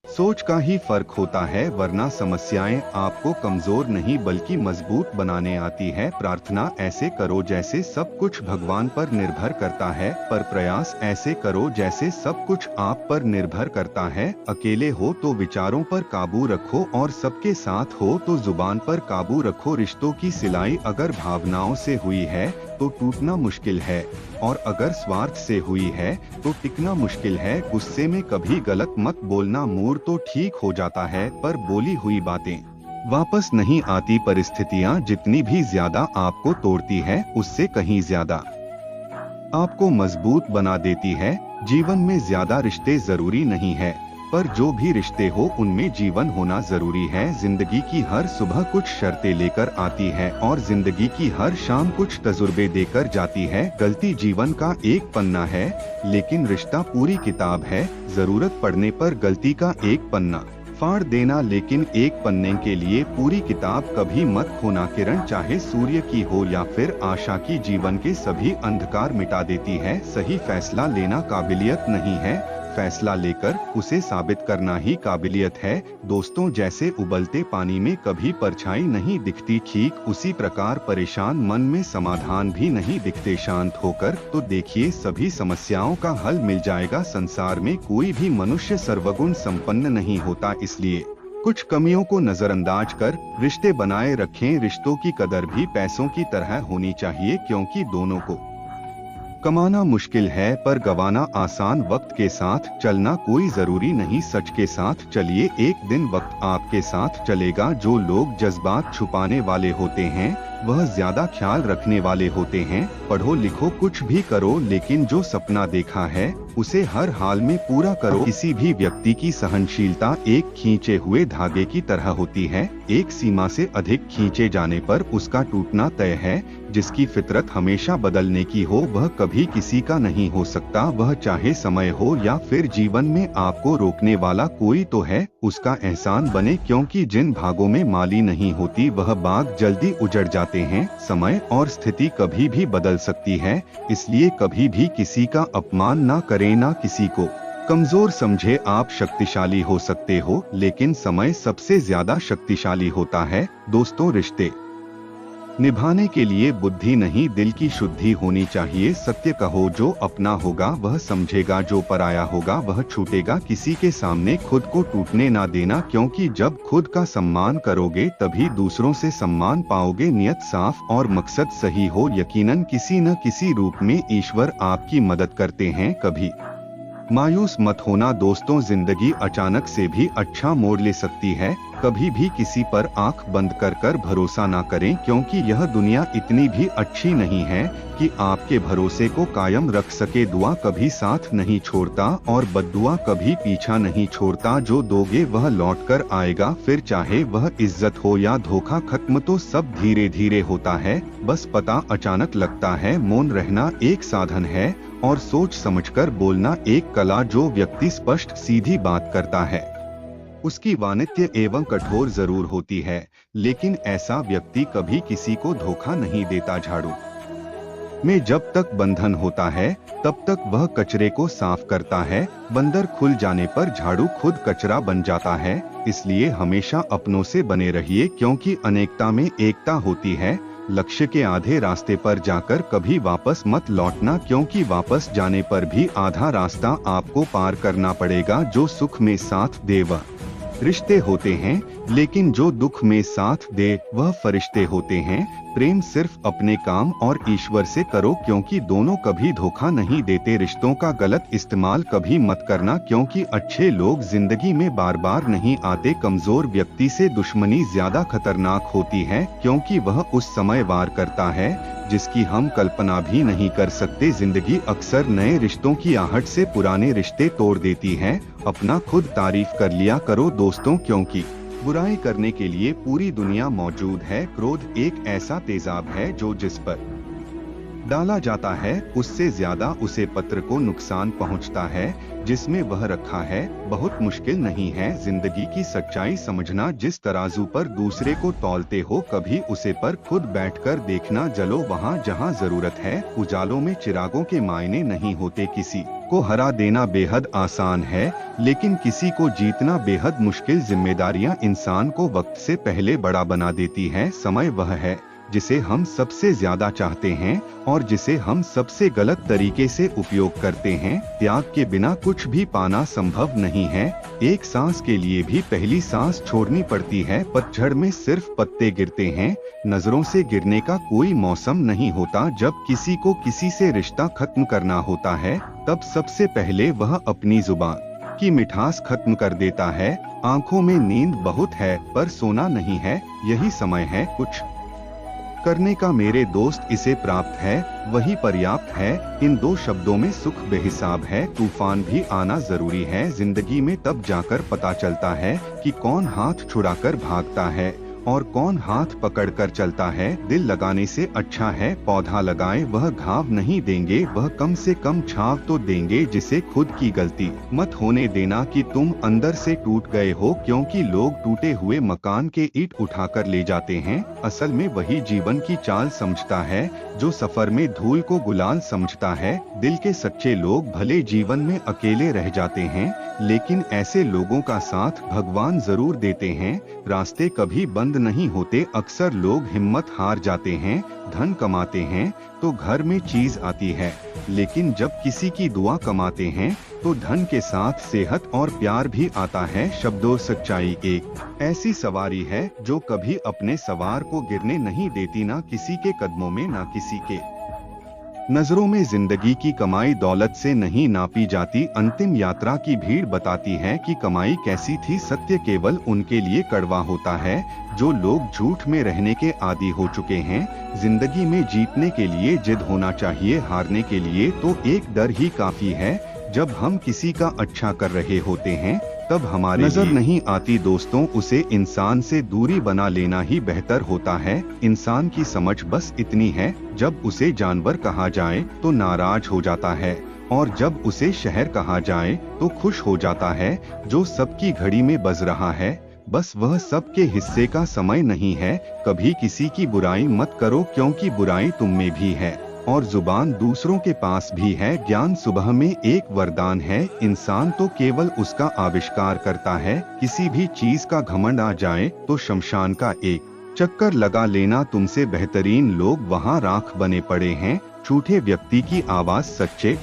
सोच का ही फर्क होता है, वरना समस्याएं आपको कमजोर नहीं बल्कि मजबूत बनाने आती है। प्रार्थना ऐसे करो जैसे सब कुछ भगवान पर निर्भर करता है, पर प्रयास ऐसे करो जैसे सब कुछ आप पर निर्भर करता है। अकेले हो तो विचारों पर काबू रखो और सबके साथ हो तो जुबान पर काबू रखो। रिश्तों की सिलाई अगर भावनाओं से हुई है तो टूटना मुश्किल है, और अगर स्वार्थ से हुई है तो टिकना मुश्किल है। गुस्से में कभी गलत मत बोलना, मूड तो ठीक हो जाता है पर बोली हुई बातें वापस नहीं आती। परिस्थितियां जितनी भी ज्यादा आपको तोड़ती है उससे कहीं ज्यादा आपको मजबूत बना देती है। जीवन में ज्यादा रिश्ते जरूरी नहीं है, पर जो भी रिश्ते हो उनमें जीवन होना जरूरी है। जिंदगी की हर सुबह कुछ शर्तें लेकर आती है और जिंदगी की हर शाम कुछ तजुर्बे देकर जाती है। गलती जीवन का एक पन्ना है, लेकिन रिश्ता पूरी किताब है। जरूरत पड़ने पर गलती का एक पन्ना फाड़ देना, लेकिन एक पन्ने के लिए पूरी किताब कभी मत खोना। किरण चाहे सूर्य की हो या फिर आशा की, जीवन के सभी अंधकार मिटा देती है। सही फैसला लेना काबिलियत नहीं है, फैसला लेकर उसे साबित करना ही काबिलियत है। दोस्तों, जैसे उबलते पानी में कभी परछाई नहीं दिखती, ठीक उसी प्रकार परेशान मन में समाधान भी नहीं दिखते। शांत होकर तो देखिए, सभी समस्याओं का हल मिल जाएगा। संसार में कोई भी मनुष्य सर्वगुण संपन्न नहीं होता, इसलिए कुछ कमियों को नजरअंदाज कर रिश्ते बनाए रखें। रिश्तों की कदर भी पैसों की तरह होनी चाहिए, क्योंकि दोनों को कमाना मुश्किल है पर गवाना आसान। वक्त के साथ चलना कोई जरूरी नहीं, सच के साथ चलिए, एक दिन वक्त आपके साथ चलेगा। जो लोग जज्बात छुपाने वाले होते हैं वह ज्यादा ख्याल रखने वाले होते हैं। पढ़ो लिखो कुछ भी करो, लेकिन जो सपना देखा है उसे हर हाल में पूरा करो। किसी भी व्यक्ति की सहनशीलता एक खींचे हुए धागे की तरह होती है, एक सीमा से अधिक खींचे जाने पर उसका टूटना तय है। जिसकी फितरत हमेशा बदलने की हो वह कभी किसी का नहीं हो सकता। वह चाहे समय हो या फिर जीवन में आपको रोकने वाला कोई तो है, उसका एहसान बने, क्योंकि जिन भागों में माली नहीं होती वह बाग जल्दी उजड़ जाते हैं। समय और स्थिति कभी भी बदल सकती है, इसलिए कभी भी किसी का अपमान ना करें, ना किसी को कमजोर समझे। आप शक्तिशाली हो सकते हो, लेकिन समय सबसे ज्यादा शक्तिशाली होता है। दोस्तों, रिश्ते निभाने के लिए बुद्धि नहीं दिल की शुद्धि होनी चाहिए। सत्य कहो, जो अपना होगा वह समझेगा, जो पराया होगा वह छूटेगा। किसी के सामने खुद को टूटने ना देना, क्योंकि जब खुद का सम्मान करोगे तभी दूसरों से सम्मान पाओगे। नियत साफ और मकसद सही हो, यकीनन किसी न किसी रूप में ईश्वर आपकी मदद करते हैं। कभी मायूस मत होना दोस्तों, जिंदगी अचानक से भी अच्छा मोड़ ले सकती है। कभी भी किसी पर आंख बंद कर भरोसा ना करें, क्योंकि यह दुनिया इतनी भी अच्छी नहीं है कि आपके भरोसे को कायम रख सके। दुआ कभी साथ नहीं छोड़ता और बद्दुआ कभी पीछा नहीं छोड़ता। जो दोगे वह लौट कर आएगा, फिर चाहे वह इज्जत हो या धोखा। खत्म तो सब धीरे धीरे होता है, बस पता अचानक लगता है। मौन रहना एक साधन है और सोच समझकर बोलना एक कला। जो व्यक्ति स्पष्ट सीधी बात करता है उसकी वाणिज्य एवं कठोर जरूर होती है, लेकिन ऐसा व्यक्ति कभी किसी को धोखा नहीं देता। झाड़ू में जब तक बंधन होता है तब तक वह कचरे को साफ करता है, बंदर खुल जाने पर झाड़ू खुद कचरा बन जाता है। इसलिए हमेशा अपनों से बने रहिए, क्योंकि अनेकता में एकता होती है। लक्ष्य के आधे रास्ते पर जाकर कभी वापस मत लौटना, क्योंकि वापस जाने पर भी आधा रास्ता आपको पार करना पड़ेगा। जो सुख में साथ दे वह रिश्ते होते हैं, लेकिन जो दुख में साथ दे वह फरिश्ते होते हैं। प्रेम सिर्फ अपने काम और ईश्वर से करो, क्योंकि दोनों कभी धोखा नहीं देते। रिश्तों का गलत इस्तेमाल कभी मत करना, क्योंकि अच्छे लोग जिंदगी में बार बार नहीं आते। कमजोर व्यक्ति से दुश्मनी ज्यादा खतरनाक होती है, क्योंकि वह उस समय वार करता है जिसकी हम कल्पना भी नहीं कर सकते। जिंदगी अक्सर नए रिश्तों की आहट से पुराने रिश्ते तोड़ देती है। अपना खुद तारीफ कर लिया करो दोस्तों, क्योंकि बुराई करने के लिए पूरी दुनिया मौजूद है। क्रोध एक ऐसा तेजाब है जो जिस पर डाला जाता है उससे ज्यादा उसे पत्र को नुकसान पहुंचता है जिसमें वह रखा है। बहुत मुश्किल नहीं है जिंदगी की सच्चाई समझना। जिस तराजू पर दूसरे को तौलते हो कभी उसे पर खुद बैठकर देखना। जलो वहाँ जहाँ जरूरत है, उजालों में चिरागों के मायने नहीं होते। किसी को हरा देना बेहद आसान है, लेकिन किसी को जीतना बेहद मुश्किल। जिम्मेदारियां इंसान को वक्त से पहले बड़ा बना देती है। समय वह है जिसे हम सबसे ज्यादा चाहते हैं और जिसे हम सबसे गलत तरीके से उपयोग करते हैं। त्याग के बिना कुछ भी पाना संभव नहीं है। एक सांस के लिए भी पहली सांस छोड़नी पड़ती है। पतझड़ में सिर्फ पत्ते गिरते हैं। नजरों से गिरने का कोई मौसम नहीं होता। जब किसी को किसी से रिश्ता खत्म करना होता है, तब सबसे पहले वह अपनी जुबान की मिठास खत्म कर देता है। आंखों में नींद बहुत है पर सोना नहीं है। यही समय है कुछ करने का मेरे दोस्त, इसे प्राप्त है वही पर्याप्त है। इन दो शब्दों में सुख बेहिसाब है। तूफान भी आना जरूरी है। जिंदगी में तब जाकर पता चलता है कि कौन हाथ छुड़ाकर भागता है और कौन हाथ पकड़कर चलता है। दिल लगाने से अच्छा है पौधा लगाए, वह घाव नहीं देंगे, वह कम से कम छाव तो देंगे। जिसे खुद की गलती मत होने देना कि तुम अंदर से टूट गए हो, क्योंकि लोग टूटे हुए मकान के ईंट उठाकर ले जाते हैं। असल में वही जीवन की चाल समझता है जो सफर में धूल को गुलाल समझता है। दिल के सच्चे लोग भले जीवन में अकेले रह जाते हैं, लेकिन ऐसे लोगों का साथ भगवान जरूर देते हैं। रास्ते कभी बंद नहीं होते। अक्सर लोग हिम्मत हार जाते हैं। धन कमाते हैं तो घर में चीज आती है, लेकिन जब किसी की दुआ कमाते हैं तो धन के साथ सेहत और प्यार भी आता है। शब्दों सच्चाई एक ऐसी सवारी है जो कभी अपने सवार को गिरने नहीं देती, ना किसी के कदमों में ना किसी के नजरों में। जिंदगी की कमाई दौलत से नहीं नापी जाती। अंतिम यात्रा की भीड़ बताती है कि कमाई कैसी थी। सत्य केवल उनके लिए कड़वा होता है जो लोग झूठ में रहने के आदी हो चुके हैं। जिंदगी में जीतने के लिए जिद होना चाहिए, हारने के लिए तो एक डर ही काफी है। जब हम किसी का अच्छा कर रहे होते हैं तब हमारी नजर नहीं आती दोस्तों, उसे इंसान से दूरी बना लेना ही बेहतर होता है। इंसान की समझ बस इतनी है, जब उसे जानवर कहा जाए तो नाराज हो जाता है और जब उसे शहर कहा जाए तो खुश हो जाता है। जो सबकी घड़ी में बज रहा है बस वह सबके हिस्से का समय नहीं है। कभी किसी की बुराई मत करो, क्योंकि बुराई तुम में भी है और जुबान दूसरों के पास भी है। ज्ञान सुबह में एक वरदान है। इंसान तो केवल उसका आविष्कार करता है। किसी भी चीज का घमंड आ जाए तो शमशान का एक चक्कर लगा लेना। तुमसे बेहतरीन लोग वहाँ राख बने पड़े हैं। झूठे व्यक्ति की आवाज सच्चे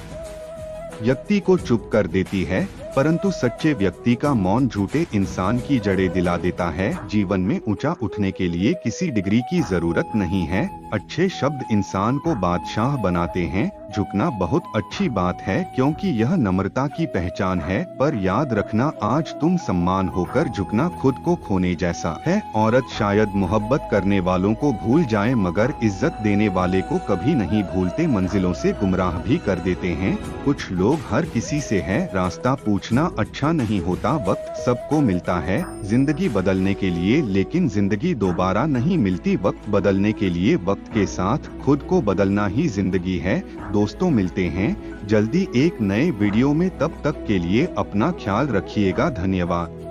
व्यक्ति को चुप कर देती है, परंतु सच्चे व्यक्ति का मौन झूठे इंसान की जड़ें दिला देता है। जीवन में ऊंचा उठने के लिए किसी डिग्री की जरूरत नहीं है। अच्छे शब्द इंसान को बादशाह बनाते हैं। झुकना बहुत अच्छी बात है, क्योंकि यह नम्रता की पहचान है। पर याद रखना, आज तुम सम्मान होकर झुकना खुद को खोने जैसा है। औरत शायद मोहब्बत करने वालों को भूल जाए, मगर इज्जत देने वाले को कभी नहीं भूलते। मंजिलों से गुमराह भी कर देते हैं। कुछ लोग हर किसी से है, रास्ता पूछना अच्छा नहीं होता। वक्त सबको मिलता है जिंदगी बदलने के लिए, लेकिन जिंदगी दोबारा नहीं मिलती। वक्त बदलने के लिए वक्त के साथ खुद को बदलना ही जिंदगी है। दोस्तों, मिलते हैं जल्दी एक नए वीडियो में। तब तक के लिए अपना ख्याल रखिएगा। धन्यवाद।